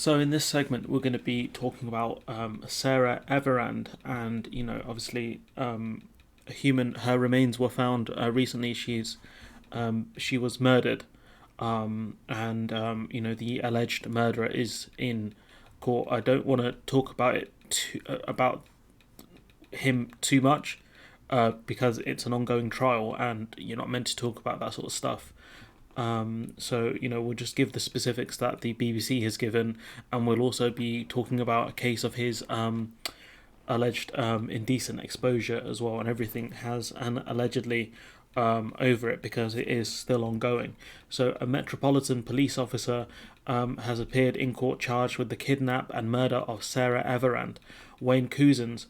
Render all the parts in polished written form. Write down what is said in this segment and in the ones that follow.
So in this segment, we're going to be talking about Sarah Everard, and obviously, her remains were found recently. She was murdered, and the alleged murderer is in court. I don't want to talk about him too much, because it's an ongoing trial, and you're not meant to talk about that sort of stuff. So we'll just give the specifics that the BBC has given, and we'll also be talking about a case of his alleged indecent exposure as well, and everything has an allegedly over it because it is still ongoing. So a Metropolitan Police officer has appeared in court charged with the kidnap and murder of Sarah Everard. Wayne Couzens,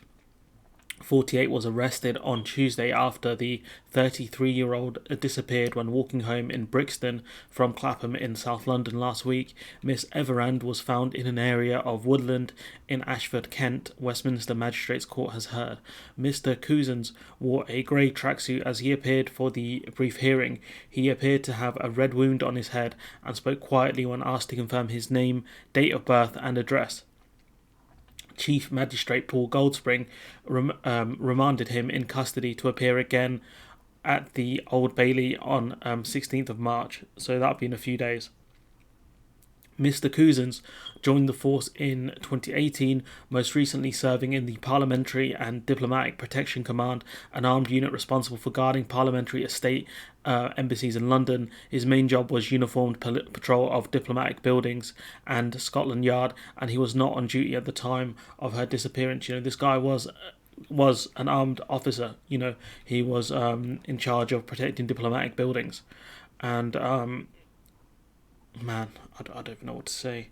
48, was arrested on Tuesday after the 33-year-old disappeared when walking home in Brixton from Clapham in South London last week. Miss Everard was found in an area of woodland in Ashford, Kent, Westminster Magistrates Court has heard. Mr. Couzens wore a grey tracksuit as he appeared for the brief hearing. He appeared to have a red wound on his head and spoke quietly when asked to confirm his name, date of birth and address. Chief Magistrate Paul Goldspring remanded him in custody to appear again at the Old Bailey on 16th of March, so that'll be in a few days. Mr. Couzens joined the force in 2018, most recently serving in the Parliamentary and Diplomatic Protection Command, an armed unit responsible for guarding parliamentary estate embassies in London. His main job was uniformed patrol of diplomatic buildings and Scotland Yard, and he was not on duty at the time of her disappearance. This guy was an armed officer. He was in charge of protecting diplomatic buildings, and man, I don't even know what to say.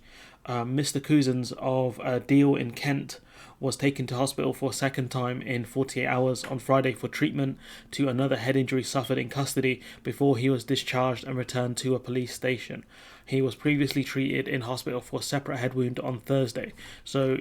Mr. Couzens of Deal in Kent was taken to hospital for a second time in 48 hours on Friday for treatment to another head injury suffered in custody before he was discharged and returned to a police station. He was previously treated in hospital for a separate head wound on Thursday. So,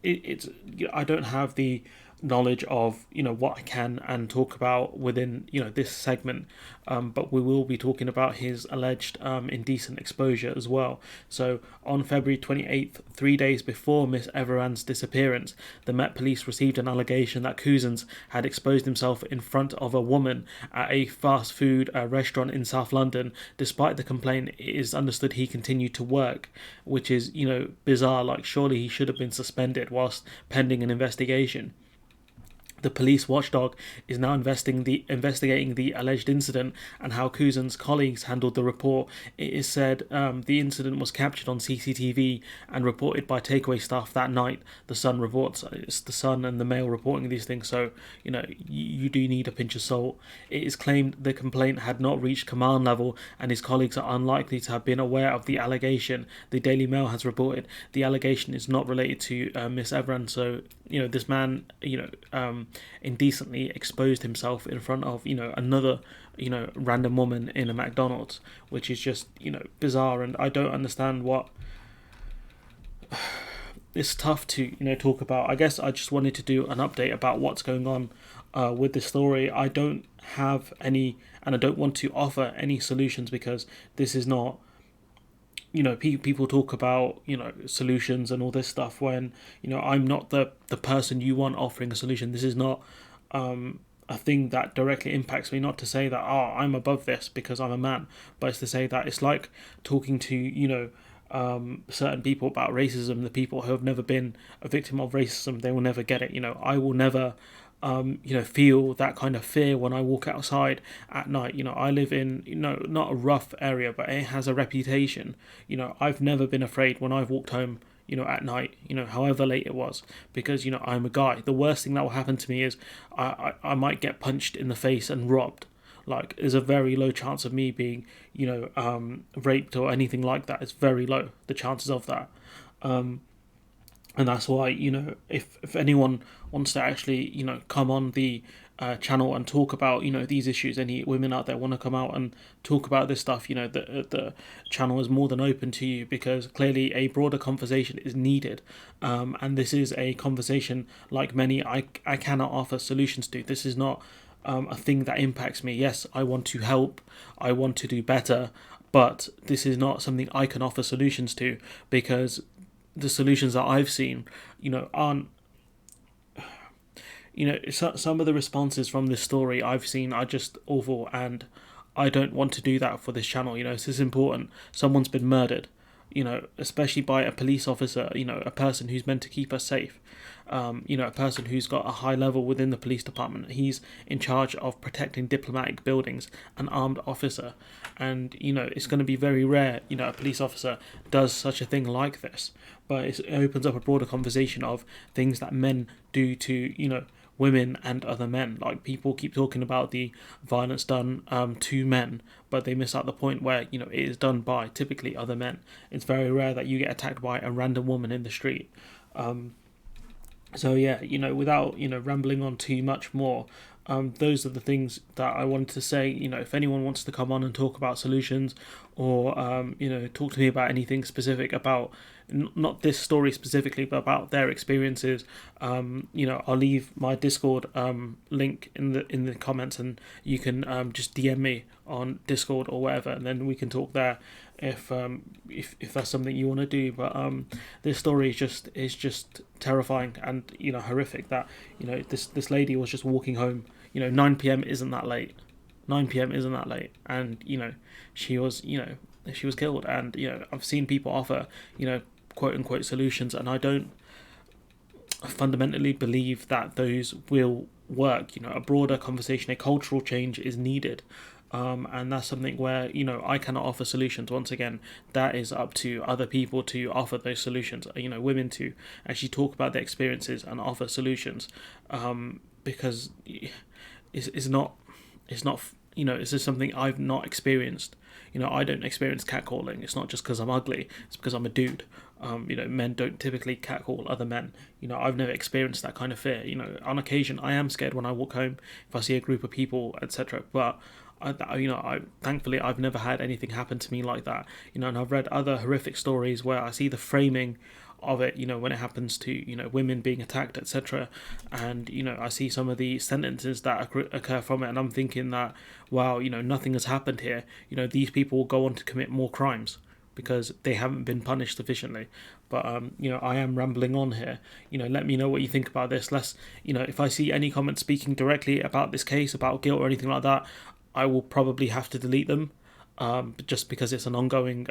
it's I don't have the knowledge of what I can and talk about within this segment, but we will be talking about his alleged indecent exposure as well. So on February 28th, 3 days before Miss Everard's disappearance, the Met Police received an allegation that Couzens had exposed himself in front of a woman at a fast food restaurant in South London. Despite the complaint, it is understood he continued to work, which is bizarre. Like, surely he should have been suspended whilst pending an investigation. The police watchdog is now investigating the alleged incident and how Couzens' colleagues handled the report. It is said the incident was captured on CCTV and reported by takeaway staff that night. The Sun reports. It's the Sun and the Mail reporting these things, so you do need a pinch of salt. It is claimed the complaint had not reached command level and his colleagues are unlikely to have been aware of the allegation. The Daily Mail has reported the allegation is not related to Miss Everard, so this man indecently exposed himself in front of another random woman in a McDonald's, which is just bizarre, and I don't understand what. It's tough to talk about. I guess I just wanted to do an update about what's going on with this story. I don't have any, and I don't want to offer any solutions because this is not. People talk about solutions and all this stuff when I'm not the person you want offering a solution. This is not a thing that directly impacts me. Not to say that I'm above this because I'm a man, but it's to say that it's like talking to certain people about racism. The people who have never been a victim of racism, they will never get it. I will never feel that kind of fear when I walk outside at night. I live in, not a rough area, but it has a reputation. I've never been afraid when I've walked home, at night, however late it was, because, I'm a guy. The worst thing that will happen to me is I might get punched in the face and robbed. Like, there's a very low chance of me being, raped or anything like that. It's very low, the chances of that. And that's why, if anyone wants to actually, come on the channel and talk about, these issues, any women out there want to come out and talk about this stuff, the channel is more than open to you, because clearly a broader conversation is needed. And this is a conversation like many I cannot offer solutions to. This is not a thing that impacts me. Yes, I want to help, I want to do better, but this is not something I can offer solutions to, because the solutions that I've seen, aren't, some of the responses from this story I've seen are just awful, and I don't want to do that for this channel. This is important. Someone's been murdered, especially by a police officer, a person who's meant to keep us safe, a person who's got a high level within the police department. He's in charge of protecting diplomatic buildings, an armed officer. And, it's going to be very rare, a police officer does such a thing like this. But it opens up a broader conversation of things that men do to, women and other men. Like, people keep talking about the violence done to men, but they miss out the point where it is done by typically other men. It's very rare that you get attacked by a random woman in the street. So yeah, without rambling on too much more, those are the things that I wanted to say. If anyone wants to come on and talk about solutions, or talk to me about anything specific about not this story specifically, but about their experiences, I'll leave my Discord link in the comments, and you can just DM me on Discord or whatever, and then we can talk there if that's something you want to do. But this story is just terrifying and horrific. That this lady was just walking home. 9 p.m. isn't that late. 9 p.m. isn't that late, and she was killed. And I've seen people offer quote unquote solutions, and I don't fundamentally believe that those will work. A broader conversation, a cultural change is needed. And that's something where I cannot offer solutions. Once again, that is up to other people to offer those solutions. Women to actually talk about their experiences and offer solutions, because it's not it's just something I've not experienced. I don't experience catcalling. It's not just because I'm ugly. It's because I'm a dude. Men don't typically catcall other men. I've never experienced that kind of fear. On occasion I am scared when I walk home if I see a group of people, etc. But I thankfully I've never had anything happen to me like that. And I've read other horrific stories where I see the framing of it, when it happens to women being attacked, etc. And I see some of the sentences that occur from it, and I'm thinking that, wow, nothing has happened here. These people will go on to commit more crimes because they haven't been punished sufficiently. But I am rambling on here. Let me know what you think about this. If I see any comments speaking directly about this case, about guilt or anything like that, I will probably have to delete them, just because it's an ongoing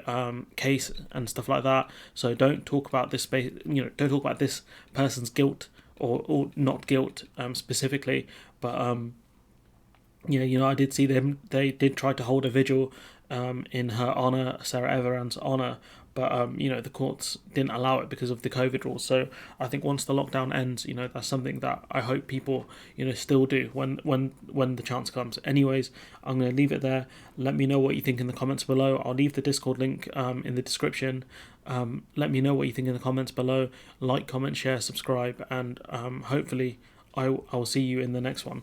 case and stuff like that. So don't talk about this don't talk about this person's guilt or not guilt specifically. But I did see them. They did try to hold a vigil in her honour, Sarah Everard's honour, but the courts didn't allow it because of the COVID rules. So I think once the lockdown ends, that's something that I hope people still do when the chance comes. Anyways, I'm going to leave it there. Let me know what you think in the comments below. I'll leave the Discord link in the description. Let me know what you think in the comments below. Like, comment, share, subscribe, and hopefully I will see you in the next one.